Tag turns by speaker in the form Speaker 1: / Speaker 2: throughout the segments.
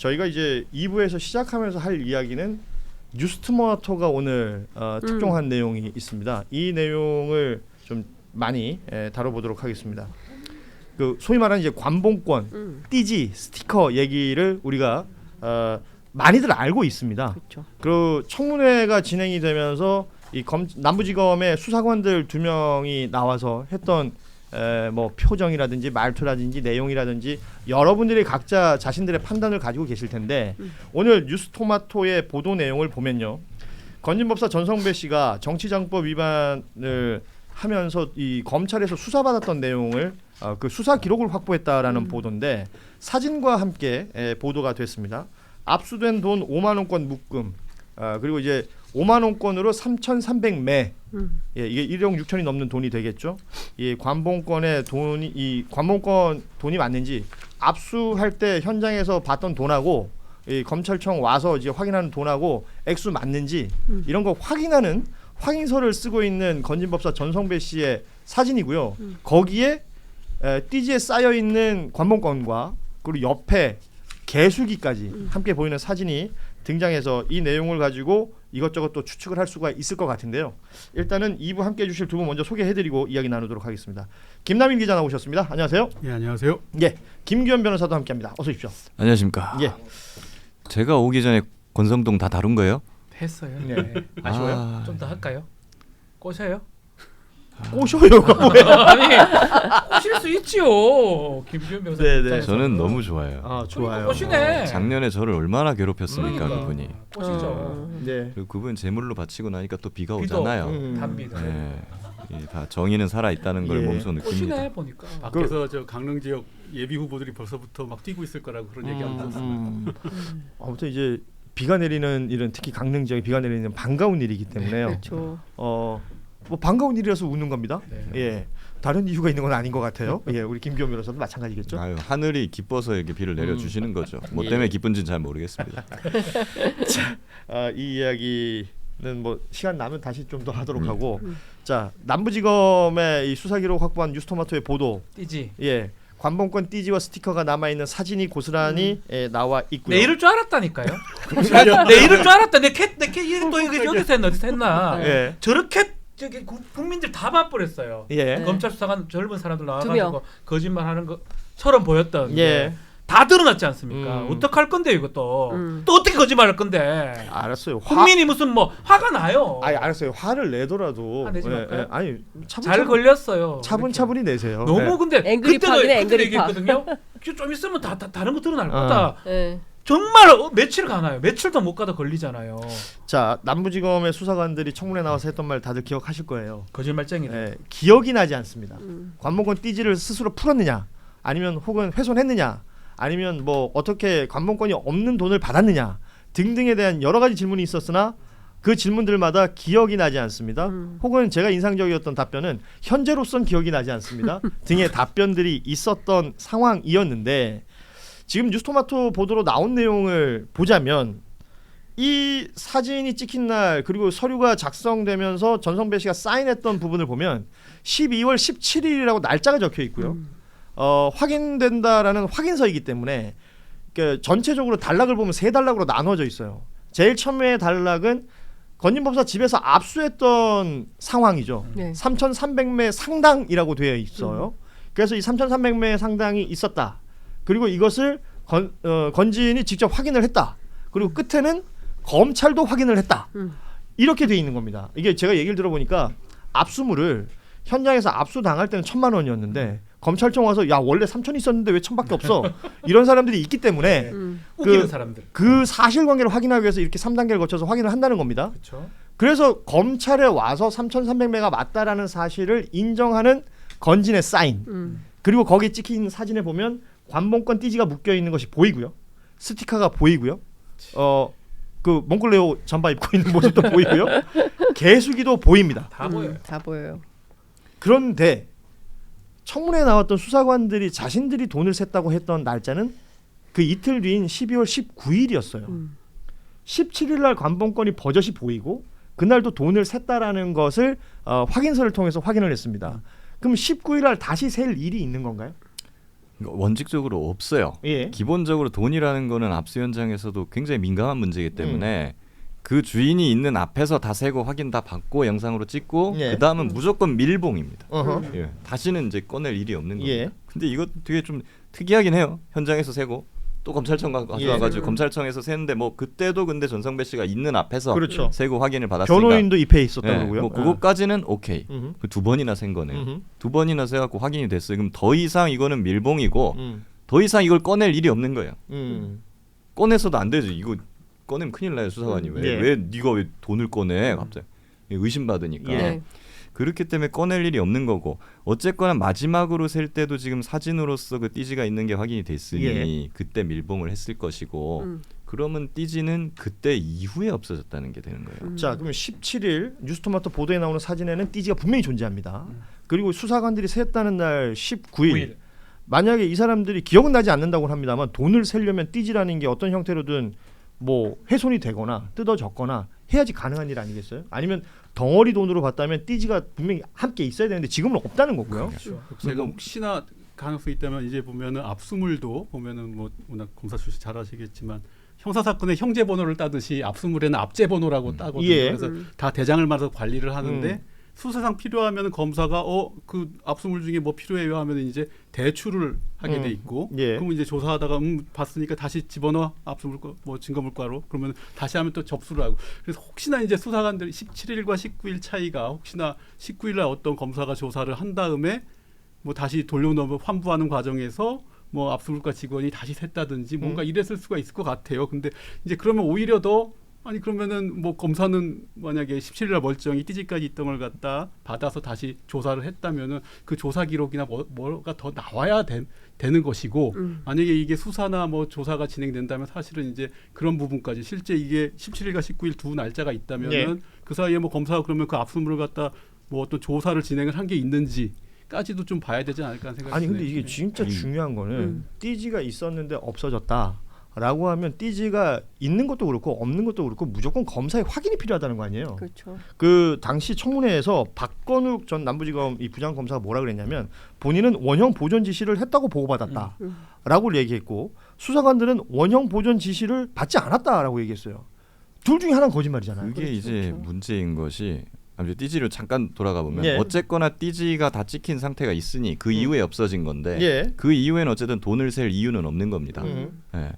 Speaker 1: 저희가 이제 2부에서 시작하면서 할 이야기는 뉴스토마토가 오늘 특종한 내용이 있습니다. 이 내용을 좀 많이 다뤄보도록 하겠습니다. 그 소위 말하는 이제 관봉권, 띠지, 스티커 얘기를 우리가 많이들 알고 있습니다.
Speaker 2: 그렇죠.
Speaker 1: 그 청문회가 진행이 되면서 이 남부지검의 수사관들 2명이 나와서 했던 뭐 표정이라든지 말투라든지 내용이라든지 여러분들이 각자 자신들의 판단을 가지고 계실 텐데 오늘 뉴스토마토의 보도 내용을 보면요, 건진법사 전성배 씨가 정치장법 위반을 하면서 이 검찰에서 수사받았던 내용을 그 수사 기록을 확보했다라는 보도인데 사진과 함께 보도가 됐습니다. 압수된 돈 5만 원권 묶음, 그리고 이제 5만 원권으로 3,300매, 예, 이게 1억 6천이 넘는 돈이 되겠죠. 이 관봉권의 돈이, 이 관봉권 돈이 맞는지 압수할 때 현장에서 봤던 돈하고 이 검찰청 와서 이제 확인하는 돈하고 액수 맞는지 이런 거 확인하는 확인서를 쓰고 있는 건진법사 전성배 씨의 사진이고요. 거기에 띠지에 쌓여 있는 관봉권과 그리고 옆에 개수기까지 함께 보이는 사진이 등장해서 이 내용을 가지고 이것저것 또 추측을 할 수가 있을 것 같은데요. 일단은 2부 함께 해주실 두 분 먼저 소개해드리고 이야기 나누도록 하겠습니다. 김남일 기자 나오셨습니다. 안녕하세요.
Speaker 3: 예, 안녕하세요.
Speaker 1: 예, 김규현 변호사도 함께합니다. 어서 오십시오.
Speaker 4: 안녕하십니까.
Speaker 1: 예,
Speaker 4: 제가 오기 전에 권성동 다 다룬 거예요?
Speaker 5: 했어요.
Speaker 1: 네.
Speaker 5: 아쉬워요? 좀 더 할까요? 꼬셔요?
Speaker 1: 꼬셔요가 뭐예요?
Speaker 5: 아니 꼬실 수 있지요. 김규현 변호사.
Speaker 1: 네네.
Speaker 4: 저는 너무 좋아요.
Speaker 1: 아, 좋아요.
Speaker 5: 꼬시네.
Speaker 4: 작년에 저를 얼마나 괴롭혔습니까,
Speaker 5: 그러니까.
Speaker 4: 그분이.
Speaker 5: 꼬시죠.
Speaker 1: 네.
Speaker 4: 그리고 그분 제물로 바치고 나니까 또 비가
Speaker 5: 비도
Speaker 4: 오잖아요.
Speaker 5: 답니다.
Speaker 4: 네. 다 정의는 살아 있다는 걸
Speaker 1: 예.
Speaker 4: 몸소 느낍니다.
Speaker 5: 꼬시네 보니까.
Speaker 3: 밖에서 저 강릉 지역 예비 후보들이 벌써부터 막 뛰고 있을 거라고 그런 얘기하고 있었습니다.
Speaker 1: 아무튼 이제 비가 내리는 일은 특히 강릉 지역에 비가 내리는 반가운 일이기 때문에요.
Speaker 2: 그렇죠.
Speaker 1: 뭐 반가운 일이라서 웃는 겁니다.
Speaker 5: 네.
Speaker 1: 예, 다른 이유가 있는 건 아닌 것 같아요. 예, 우리 김기현 변호사도 마찬가지겠죠.
Speaker 4: 아유, 하늘이 기뻐서 이렇게 비를 내려주시는 거죠. 뭐 때문에 기쁜지는 잘 모르겠습니다.
Speaker 1: 이 이야기는 뭐 시간 나면 다시 좀 더 하도록 하고, 자, 남부지검의 이 수사 기록 확보한 뉴스토마토의 보도,
Speaker 5: 띠지.
Speaker 1: 예, 관봉권 띠지와 스티커가 남아 있는 사진이 고스란히 나와 있고요.
Speaker 5: 내 이럴 줄 알았다니까요. 내 이럴 줄 알았다. 내캣 또 이거 여기서 했나 어디서 했나.
Speaker 1: 예,
Speaker 5: 저렇게 저기 국민들 다 봐버렸어요.
Speaker 1: 예,
Speaker 5: 검찰 수사관 젊은 사람들
Speaker 2: 2명.
Speaker 5: 나와가지고 거짓말하는 것처럼 보였던.
Speaker 1: 예.
Speaker 5: 다 드러났지 않습니까? 어떡할 건데 이것도 또 어떻게 거짓말할 건데?
Speaker 1: 알았어요.
Speaker 5: 국민이 무슨 뭐 화가 나요.
Speaker 1: 아니 알았어요. 화를 내더라도
Speaker 5: 화내지 말까요?
Speaker 1: 아니
Speaker 5: 잘 걸렸어요.
Speaker 1: 차분차분히 내세요.
Speaker 5: 너무 근데
Speaker 2: 앵그리파긴
Speaker 5: 그때도
Speaker 2: 앵그리파.
Speaker 5: 얘기했거든요. 좀 있으면 다 다른 거 드러날 거다.
Speaker 2: 네.
Speaker 5: 정말 며칠 가나요? 며칠도 못 가다 걸리잖아요.
Speaker 1: 자, 남부지검의 수사관들이 청문회 나와서 했던 말 다들 기억하실 거예요.
Speaker 5: 거짓말쟁이들.
Speaker 1: 예, 기억이 나지 않습니다. 관봉권 띠지를 스스로 풀었느냐, 아니면 혹은 훼손했느냐, 아니면 뭐 어떻게 관봉권이 없는 돈을 받았느냐 등등에 대한 여러 가지 질문이 있었으나 그 질문들마다 기억이 나지 않습니다. 혹은 제가 인상적이었던 답변은 현재로선 기억이 나지 않습니다. 등의 답변들이 있었던 상황이었는데, 지금 뉴스토마토 보도로 나온 내용을 보자면 이 사진이 찍힌 날 그리고 서류가 작성되면서 전성배 씨가 사인했던 부분을 보면 12월 17일이라고 날짜가 적혀 있고요. 확인된다라는 확인서이기 때문에 전체적으로 단락을 보면 3단락으로 나눠져 있어요. 제일 처음에 단락은 건진법사 집에서 압수했던 상황이죠.
Speaker 2: 네.
Speaker 1: 3,300매 상당이라고 되어 있어요. 그래서 이 3,300매 상당이 있었다. 그리고 이것을 건진이 직접 확인을 했다. 그리고 끝에는 검찰도 확인을 했다. 이렇게 돼 있는 겁니다. 이게 제가 얘기를 들어보니까 압수물을 현장에서 압수당할 때는 1,000만 원이었는데 검찰청 와서 야 원래 3,000 있었는데 왜 1,000밖에 없어? 이런 사람들이 있기 때문에
Speaker 5: 웃기는 사람들.
Speaker 1: 그 사실관계를 확인하기 위해서 이렇게 3단계를 거쳐서 확인을 한다는 겁니다.
Speaker 5: 그렇죠.
Speaker 1: 그래서 검찰에 와서 3,300매가 맞다라는 사실을 인정하는 건진의 사인, 그리고 거기에 찍힌 사진에 보면 관봉권 띠지가 묶여 있는 것이 보이고요, 스티커가 보이고요, 그 몽골레오 잠바 입고 있는 모습도 보이고요, 개수기도 보입니다.
Speaker 5: 다 보여요.
Speaker 2: 다 보여요.
Speaker 1: 그런데 청문회에 나왔던 수사관들이 자신들이 돈을 셌다고 했던 날짜는 그 이틀 뒤인 12월 19일이었어요. 17일 날 관봉권이 버젓이 보이고 그날도 돈을 셌다라는 것을 확인서를 통해서 확인을 했습니다. 그럼 19일 날 다시 셀 일이 있는 건가요?
Speaker 4: 원칙적으로 없어요.
Speaker 1: 예.
Speaker 4: 기본적으로 돈이라는 거는 압수 현장에서도 굉장히 민감한 문제이기 때문에 그 주인이 있는 앞에서 다 세고 확인 다 받고 영상으로 찍고
Speaker 1: 예.
Speaker 4: 그 다음은 무조건 밀봉입니다.
Speaker 1: 어허.
Speaker 4: 예. 다시는 이제 꺼낼 일이 없는 겁니다.
Speaker 1: 예.
Speaker 4: 근데 이거 되게 좀 특이하긴 해요. 현장에서 세고 또 검찰청 가져와가지고 검찰청에서 세는데 뭐 그때도 근데 전성배 씨가 있는 앞에서
Speaker 1: 그렇죠.
Speaker 4: 세고 확인을 받았으니까
Speaker 1: 변호인도 입회에 있었던
Speaker 4: 예,
Speaker 1: 거고요.
Speaker 4: 뭐 그거까지는 오케이.
Speaker 1: 음흠.
Speaker 4: 그 두 번이나 센 거네요.
Speaker 1: 음흠.
Speaker 4: 두 번이나 세갖고 확인이 됐어요. 그럼 더 이상 이거는 밀봉이고
Speaker 1: 음.
Speaker 4: 더 이상 이걸 꺼낼 일이 없는 거예요. 꺼내서도 안 되지. 이거 꺼내면 큰일 나요 수사관이.
Speaker 1: 예.
Speaker 4: 왜 네가 왜 돈을 꺼내 갑자기 의심받으니까.
Speaker 1: 예.
Speaker 4: 그렇기 때문에 꺼낼 일이 없는 거고 어쨌거나 마지막으로 셀 때도 지금 사진으로서 그 띠지가 있는 게 확인이 됐으니
Speaker 1: 예.
Speaker 4: 그때 밀봉을 했을 것이고 그러면 띠지는 그때 이후에 없어졌다는 게 되는 거예요.
Speaker 1: 자, 그러면 17일 뉴스토마토 보도에 나오는 사진에는 띠지가 분명히 존재합니다. 그리고 수사관들이 셌다는 날 19일 만약에 이 사람들이 기억은 나지 않는다고 합니다만 돈을 세려면 띠지라는 게 어떤 형태로든 뭐 훼손이 되거나 뜯어졌거나 해야지 가능한 일 아니겠어요? 아니면 덩어리 돈으로 봤다면 띠지가 분명히 함께 있어야 되는데 지금은 없다는 거고요.
Speaker 3: 그렇죠. 제가 혹시나 가능성이 있다면 이제 보면은 압수물도 보면은 뭐 워낙 검사 출신 잘 아시겠지만 형사 사건의 형제 번호를 따듯이 압수물에는 압제 번호라고 따거든요.
Speaker 1: 예.
Speaker 3: 그래서 다 대장을 말아서 관리를 하는데 수사상 필요하면 검사가 그 압수물 중에 뭐 필요해요 하면 이제 대출을 하게 돼 있고
Speaker 1: 예.
Speaker 3: 그러면 이제 조사하다가 봤으니까 다시 집어넣어 압수물 뭐 증거물과로 그러면 다시 하면 또 접수를 하고 그래서 혹시나 이제 수사관들이 17일과 19일 차이가 혹시나 19일 날 어떤 검사가 조사를 한 다음에 뭐 다시 돌려놓으면 환부하는 과정에서 뭐 압수물과 직원이 다시 샜다든지 뭔가 이랬을 수가 있을 것 같아요. 근데 이제 그러면 오히려 더 아니 그러면은 뭐 검사는 만약에 17일 날 멀쩡히 띠지까지 있던 걸 갖다 받아서 다시 조사를 했다면은 그 조사 기록이나 뭐가 더 나와야 되는 것이고 만약에 이게 수사나 뭐 조사가 진행된다면 사실은 이제 그런 부분까지 실제 이게 17일과 19일 두 날짜가 있다면은
Speaker 1: 예.
Speaker 3: 그 사이에 뭐 검사가 그러면 그 압수물을 갖다 뭐 어떤 조사를 진행을 한 게 있는지 까지도 좀 봐야 되지 않을까 하는 생각이
Speaker 1: 아니
Speaker 3: 드네요.
Speaker 1: 근데 이게 진짜 중요한 거는 띠지가 있었는데 없어졌다라고 하면 띠지가 있는 것도 그렇고 없는 것도 그렇고 무조건 검사의 확인이 필요하다는 거 아니에요.
Speaker 2: 그렇죠.
Speaker 1: 그 당시 청문회에서 박건욱 전 남부지검 이 부장검사가 뭐라 그랬냐면 본인은 원형 보존 지시를 했다고 보고받았다라고 얘기했고 수사관들은 원형 보존 지시를 받지 않았다라고 얘기했어요. 둘 중에 하나는 거짓말이잖아요.
Speaker 4: 그게
Speaker 2: 그렇죠,
Speaker 4: 이제
Speaker 2: 그렇죠.
Speaker 4: 문제인 것이 띠지로 잠깐 돌아가 보면
Speaker 1: 예.
Speaker 4: 어쨌거나 띠지가 다 찍힌 상태가 있으니 그 이후에 없어진 건데
Speaker 1: 예.
Speaker 4: 그 이후에는 어쨌든 돈을 셀 이유는 없는 겁니다. 예.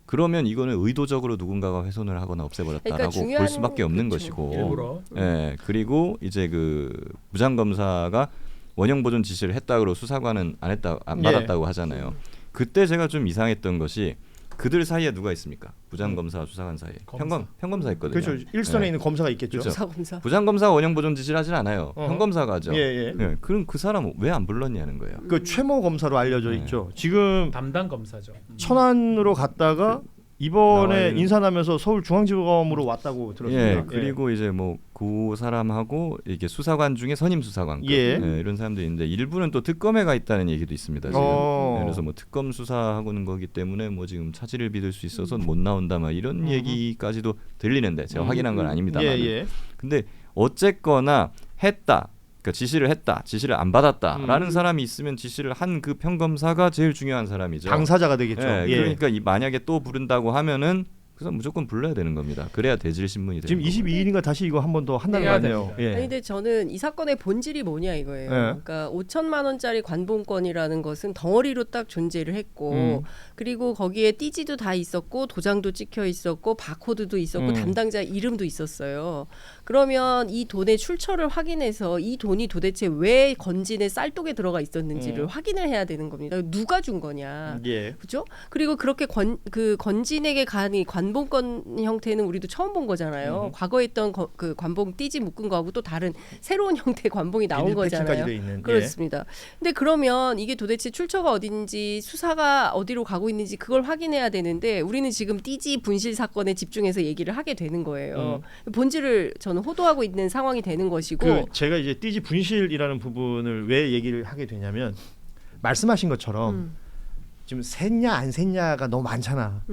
Speaker 4: 그러면 이거는 의도적으로 누군가가 훼손을 하거나 없애버렸다라고
Speaker 2: 그러니까 중요한-
Speaker 4: 볼 수밖에 없는
Speaker 2: 그렇죠.
Speaker 4: 것이고
Speaker 5: 일부러
Speaker 4: 예. 그리고 이제 그 부장검사가 원형 보존 지시를 했다고 수사관은 안
Speaker 1: 예.
Speaker 4: 받았다고 하잖아요. 그때 제가 좀 이상했던 것이 그들 사이에 누가 있습니까? 부장검사와 수사관 사이에
Speaker 5: 검사.
Speaker 4: 평검사 있거든요.
Speaker 1: 그렇죠. 일선에
Speaker 4: 예.
Speaker 1: 있는 검사가 있겠죠.
Speaker 4: 그렇죠.
Speaker 2: 사검사.
Speaker 4: 부장검사가 원형 보존 지시를 하진 않아요. 평검사가 하죠.
Speaker 1: 예, 예.
Speaker 4: 예, 그럼 그 사람 왜 안 불렀냐는 거예요.
Speaker 1: 그 최모 검사로 알려져
Speaker 4: 네.
Speaker 1: 있죠. 지금
Speaker 5: 담당 검사죠.
Speaker 1: 천안으로 갔다가 이번에
Speaker 4: 나와요.
Speaker 1: 인사나면서 서울중앙지검으로 왔다고 들었습니다.
Speaker 4: 예, 그리고 이제 뭐 그 사람하고 이게 수사관 중에 선임 수사관급
Speaker 1: 예.
Speaker 4: 이런 사람들이 있는데 일부는 또 특검에 가 있다는 얘기도 있습니다. 지금.
Speaker 1: 어.
Speaker 4: 그래서 뭐 특검 수사하고는 거기 때문에 뭐 지금 차질을 빚을 수 있어서 못 나온다 막 이런 얘기까지도 들리는데 제가 확인한 건 아닙니다만.
Speaker 1: 예, 예.
Speaker 4: 근데 어쨌거나 했다. 그러니까 지시를 했다. 지시를 안 받았다라는 사람이 있으면 지시를 한 그 평검사가 제일 중요한 사람이죠.
Speaker 1: 당사자가 되겠죠.
Speaker 4: 예,
Speaker 1: 예.
Speaker 4: 그러니까 만약에 또 부른다고 하면은 그 사람 무조건 불러야 되는 겁니다. 그래야 대질 신문이 되는
Speaker 1: 지금
Speaker 4: 거고.
Speaker 1: 22일인가 다시 이거 한 번 더 한다는 거
Speaker 5: 해야
Speaker 1: 아니에요.
Speaker 5: 됩니다.
Speaker 1: 예.
Speaker 2: 아니 근데 저는 이 사건의 본질이 뭐냐 이거예요.
Speaker 1: 예.
Speaker 2: 그러니까 5천만 원짜리 관봉권이라는 것은 덩어리로 딱 존재를 했고 그리고 거기에 띠지도 다 있었고 도장도 찍혀 있었고 바코드도 있었고 담당자 이름도 있었어요. 그러면 이 돈의 출처를 확인해서 이 돈이 도대체 왜 건진의 쌀독에 들어가 있었는지를 확인을 해야 되는 겁니다. 누가 준 거냐.
Speaker 1: 예.
Speaker 2: 그죠? 그리고 그렇게 건진에게 간 이 관봉권 형태는 우리도 처음 본 거잖아요. 과거에 있던 그 관봉 띠지 묶은 거하고 또 다른 새로운 형태의 관봉이 나온
Speaker 1: 비닐 패킹까지
Speaker 2: 거잖아요.
Speaker 1: 돼 있는.
Speaker 2: 그렇습니다. 근데 그러면 이게 도대체 출처가 어딘지 수사가 어디로 가고 있는지 그걸 확인해야 되는데 우리는 지금 띠지 분실 사건에 집중해서 얘기를 하게 되는 거예요. 본질을 저는 호도하고 있는 상황이 되는 것이고
Speaker 1: 그 제가 이제 띠지 분실이라는 부분을 왜 얘기를 하게 되냐면 말씀하신 것처럼 지금 샜냐 안 샜냐가 너무 많잖아.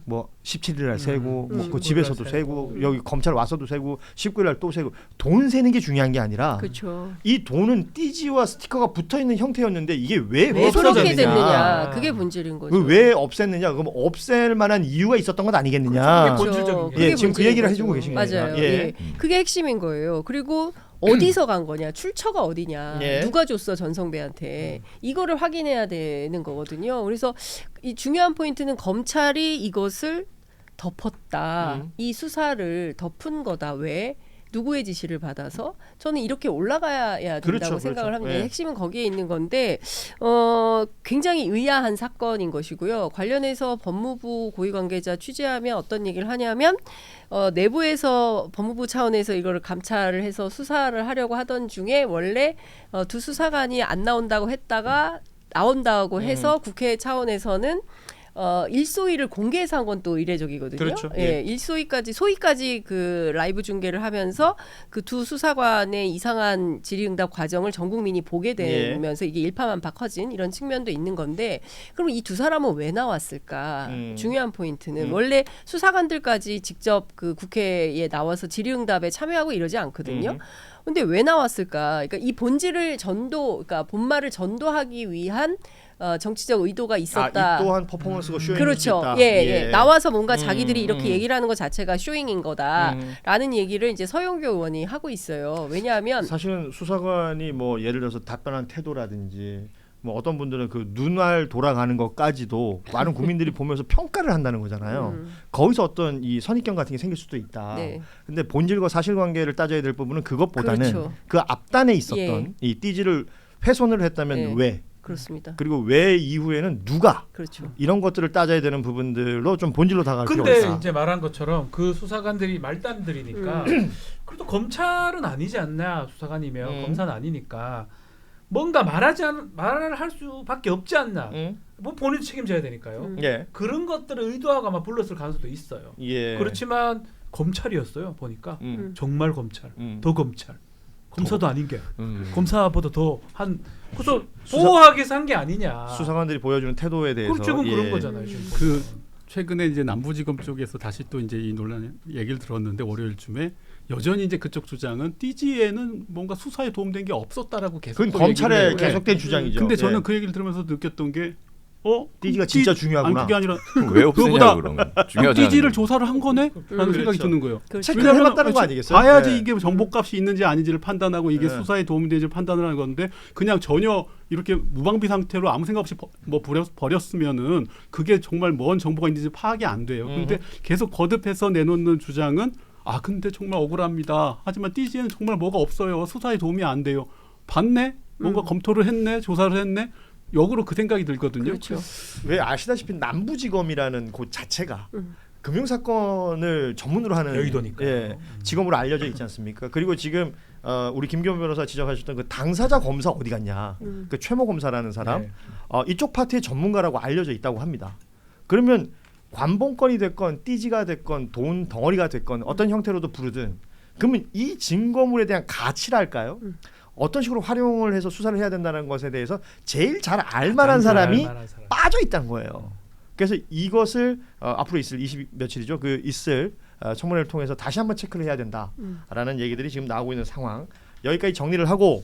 Speaker 1: 뭐 17일날 세고 뭐 그 집에서도 세고 여기 검찰 와서도 세고 19일날 또 세고 돈 세는 게 중요한 게 아니라
Speaker 2: 그렇죠.
Speaker 1: 이 돈은 띠지와 스티커가 붙어 있는 형태였는데 이게 왜
Speaker 2: 왜 그렇게
Speaker 1: 없어졌느냐?
Speaker 2: 됐느냐? 그게 본질인 거죠.
Speaker 1: 왜 없앴느냐? 그럼 없앨 만한 이유가 있었던 것 아니겠느냐?
Speaker 5: 그렇죠. 본질적인 게.
Speaker 1: 예,
Speaker 2: 그게
Speaker 1: 지금 그 얘기를
Speaker 2: 본질인
Speaker 1: 해주고
Speaker 2: 거죠.
Speaker 1: 계신 거예요.
Speaker 2: 맞아요.
Speaker 1: 예.
Speaker 2: 예. 그게 핵심인 거예요. 그리고 어디서 간 거냐, 출처가 어디냐,
Speaker 1: 예.
Speaker 2: 누가 줬어 전성배한테 이거를 확인해야 되는 거거든요. 그래서 이 중요한 포인트는 검찰이 이것을 덮었다, 이 수사를 덮은 거다. 왜? 누구의 지시를 받아서? 저는 이렇게 올라가야 된다고
Speaker 1: 그렇죠,
Speaker 2: 생각을
Speaker 1: 그렇죠.
Speaker 2: 합니다.
Speaker 1: 예.
Speaker 2: 핵심은 거기에 있는 건데 굉장히 의아한 사건인 것이고요. 관련해서 법무부 고위 관계자 취재하면 어떤 얘기를 하냐면 내부에서 법무부 차원에서 이거를 감찰을 해서 수사를 하려고 하던 중에 원래 두 수사관이 안 나온다고 했다가 나온다고 해서 국회 차원에서는 일소위를 공개해서 한 건 또 이례적이거든요.
Speaker 1: 그렇죠.
Speaker 2: 예, 소위까지 그 라이브 중계를 하면서 그 두 수사관의 이상한 질의응답 과정을 전 국민이 보게 되면서 이게 일파만파 커진 이런 측면도 있는 건데, 그럼 이 두 사람은 왜 나왔을까? 중요한 포인트는 원래 수사관들까지 직접 그 국회에 나와서 질의응답에 참여하고 이러지 않거든요. 근데 왜 나왔을까? 그러니까 이 본질을 그러니까 본말을 전도하기 위한 정치적 의도가 있었다.
Speaker 1: 이 또한 퍼포먼스가 쇼잉일 수
Speaker 2: 그렇죠.
Speaker 1: 있다.
Speaker 2: 예. 나와서 뭔가 자기들이 이렇게 얘기를 하는 것 자체가 쇼잉인 거다라는 얘기를 이제 서영교 의원이 하고 있어요. 왜냐하면
Speaker 1: 사실은 수사관이 뭐 예를 들어서 답변한 태도라든지 뭐 어떤 분들은 그 눈알 돌아가는 것까지도 많은 국민들이 보면서 평가를 한다는 거잖아요. 거기서 어떤 이 선입견 같은 게 생길 수도 있다.
Speaker 2: 네.
Speaker 1: 근데 본질과 사실관계를 따져야 될 부분은 그것보다는
Speaker 2: 그렇죠.
Speaker 1: 그 앞단에 있었던
Speaker 2: 예.
Speaker 1: 이 띠지를 훼손을 했다면
Speaker 2: 예.
Speaker 1: 왜?
Speaker 2: 그렇습니다.
Speaker 1: 그리고 왜 이후에는 누가?
Speaker 2: 그렇죠.
Speaker 1: 이런 것들을 따져야 되는 부분들로 좀 본질로 다가갈 필요가
Speaker 5: 근데
Speaker 1: 있다.
Speaker 5: 이제 말한 것처럼 그 수사관들이 말단들이니까 그래도 검찰은 아니지 않나, 수사관이면 검사는 아니니까 뭔가 말을 할 수밖에 없지 않나. 뭐 본인도 책임져야 되니까요.
Speaker 1: 예.
Speaker 5: 그런 것들을 의도하고 아마 불렀을 가능성도 있어요.
Speaker 1: 예.
Speaker 5: 그렇지만 검찰이었어요. 보니까 정말 검찰, 더 검찰. 검사도 아닌 게 검사보다 더 한 그래서 보호하기 위해서 한 게 아니냐.
Speaker 1: 수사관들이 보여주는 태도에 대해서
Speaker 5: 그렇죠,
Speaker 1: 예.
Speaker 5: 그런 거잖아요. 지금
Speaker 3: 그 최근에 이제 남부지검 쪽에서 다시 또 이제 이 논란 얘기를 들었는데 월요일쯤에 여전히 이제 그쪽 주장은 띠지에는 뭔가 수사에 도움된 게 없었다라고 계속
Speaker 1: 그건
Speaker 3: 또
Speaker 1: 검찰의
Speaker 3: 얘기를 해요.
Speaker 1: 계속된 주장이죠.
Speaker 3: 근데 저는
Speaker 1: 예.
Speaker 3: 그 얘기를 들으면서 느꼈던 게
Speaker 1: 띠지가 진짜 중요하구나.
Speaker 3: 아니 그게 아니라
Speaker 4: 왜
Speaker 3: 그거보다
Speaker 4: 없애냐 그러면 중요하지
Speaker 3: 띠지를
Speaker 4: 않은
Speaker 3: 조사를 한 거네? 라는 생각이
Speaker 1: 그렇죠.
Speaker 3: 드는 거예요.
Speaker 2: 그렇죠.
Speaker 1: 체크를 해봤다는 거 아니겠어요?
Speaker 3: 봐야지
Speaker 1: 예.
Speaker 3: 이게 정보값이 있는지 아닌지를 판단하고 이게
Speaker 1: 네.
Speaker 3: 수사에 도움이 되는지 판단을 하는 건데 그냥 전혀 이렇게 무방비 상태로 아무 생각 없이 버렸으면은 그게 정말 뭔 정보가 있는지 파악이 안 돼요. 근데 계속 거듭해서 내놓는 주장은 근데 정말 억울합니다. 하지만 띠지에는 정말 뭐가 없어요. 수사에 도움이 안 돼요. 봤네? 뭔가 검토를 했네? 조사를 했네? 역으로 그 생각이 들거든요.
Speaker 2: 그렇죠.
Speaker 1: 왜 아시다시피 남부지검이라는 곳 자체가 금융사건을 전문으로 하는
Speaker 5: 여의도니까요.
Speaker 1: 예, 지검으로 알려져 있지 않습니까? 그리고 지금 우리 김기현 변호사 지적하셨던 그 당사자 검사 어디 갔냐? 그 최모 검사라는 사람
Speaker 5: 네.
Speaker 1: 이쪽 파트의 전문가라고 알려져 있다고 합니다. 그러면 관봉권이 됐건 띠지가 됐건 돈 덩어리가 됐건 어떤 형태로도 부르든 그러면 이 증거물에 대한 가치랄까요? 어떤 식으로 활용을 해서 수사를 해야 된다는 것에 대해서 제일 잘 알만한 사람이 빠져 있다는 거예요. 그래서 이것을 앞으로 있을 20 며칠이죠. 그 있을 청문회를 통해서 다시 한번 체크를 해야 된다라는 얘기들이 지금 나오고 있는 상황. 여기까지 정리를 하고